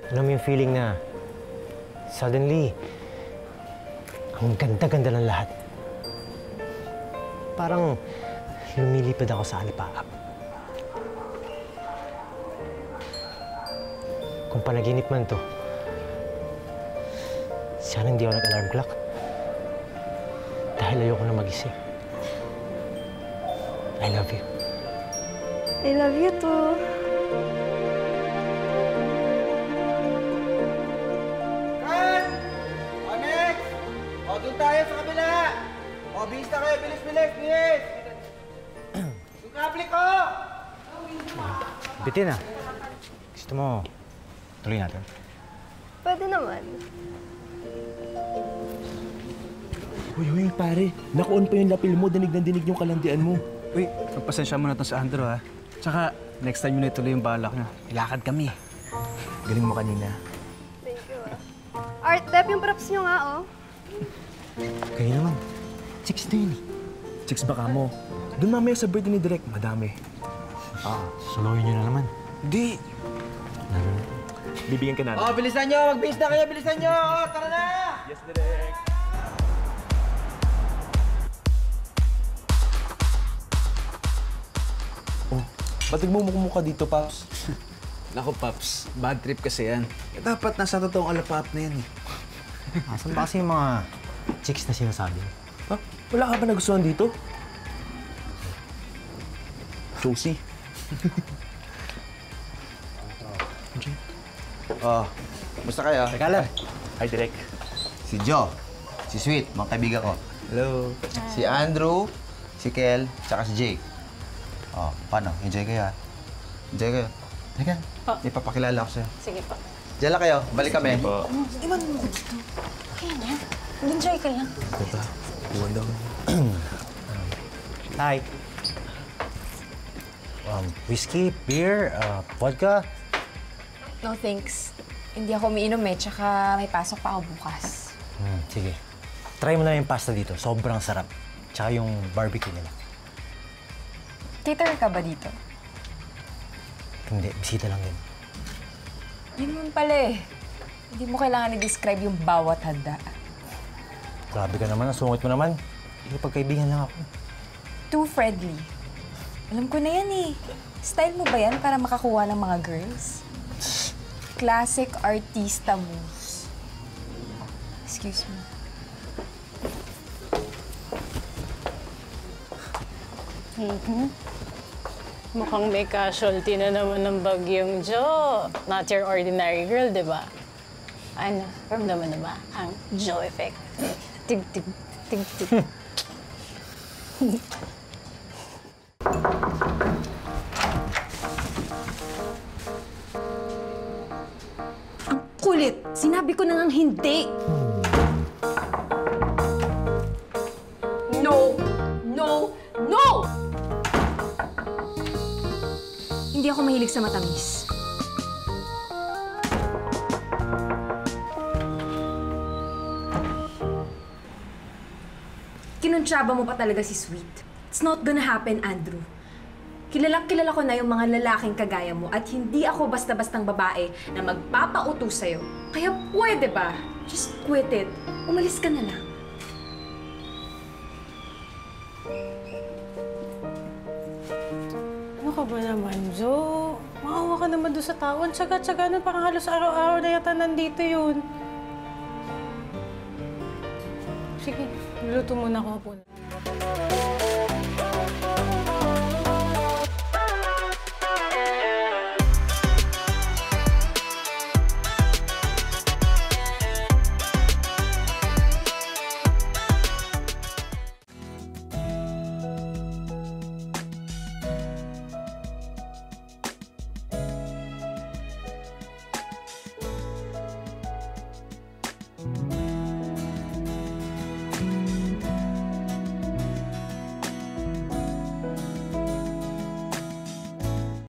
Alam mo yung feeling na suddenly, ang ganda-ganda ng lahat. Parang lumilipad ako sa alipaap. Kung panaginip man to, sana hindi ako nag-alarm clock. Dahil ayoko na magising. I love you. I love you too. Kat! O, next! O, doon tayo sa kabila! O, bilis na kayo! Bilis, bilis, bilis! Yung kable ko! Bitin ah. Gusto mo, tuloy natin. Pwede naman. Uy, pare. Naka-on pa yung lapil mo. Dinig na dinig yung kalandian mo. Uy, magpasensya mo na to sa Andrew, ha? Tsaka, next time yun na ituloy yung balak niya. Ilakad kami. Galing mo kanina. Thank you, Art, Dep, yung props nyo nga, oh. Kayo naman. Chicks na yun eh. Chicks baka mo. Doon mamaya sa birthday ni Direk, madami. Suluhin nyo na naman. Di. Bibigyan ka natin. O, bilisan nyo! Magbihis na kayo! Bilisan nyo! O, tara na! Yes, Direk. Oh, ba't nagmumukha dito, Paps? Naku, Paps. Bad trip kasi yan. Eh, dapat nasa totoong alapaap na yan, eh. Asan ba kasi yung mga chicks na sinasabi? Ha? Wala ka ba nagustuhan dito? Josie. O, musta kayo? Teka lang. Hi, Direk. Si Joe, si Sweet, mga kaibigan ko. Hello. Si Andrew, si Kel, tsaka si Jake. O, paano? Enjoy kayo, ha? Enjoy kayo. Teka, ipapakilala ko sa'yo. Sige po. Diyan lang kayo. Balik kami. Iwan mo. Kaya na. Enjoy ka lang. Tata, iwan daw. Hi. Whiskey, beer, vodka. No, thanks. Hindi ako umiinom eh, tsaka may pasok pa ako bukas. Sige. Try mo na yung pasta dito. Sobrang sarap. Tsaka yung barbecue nila. Caterer ka ba dito? Hindi, bisita lang din. Yun naman pala eh. Hindi mo kailangan i-describe yung bawat handa. Grabe ka naman, nasungit mo naman. Pagkaibigan lang ako. Too friendly. Alam ko na yan eh. Style mo ba yan para makakuha ng mga girls? Classic artista moves. Excuse me. Mukhang may casualty na naman ng bagyong Joe. Not your ordinary girl, di ba? Ano, ramdaman na ba ang Joe effect? Tig, tig, tig, tig. Ang kulit! Sinabi ko na ngang hindi! No! No! No! Hindi ako mahilig sa matamis. Kinontraba mo pa talaga si Sweet. It's not gonna happen, Andrew. Kilala ko na yung mga lalaking kagaya mo at hindi ako basta-bastang babae na magpapautos sa'yo. Kaya pwede ba? Just quit it. Umalis ka na lang. Ano ka ba naman, Joe? Maawa ka naman doon sa tao. Ang tsaga-tsaga nun, parang halos araw-araw na yata nandito yun. Sige, niluto muna ako po.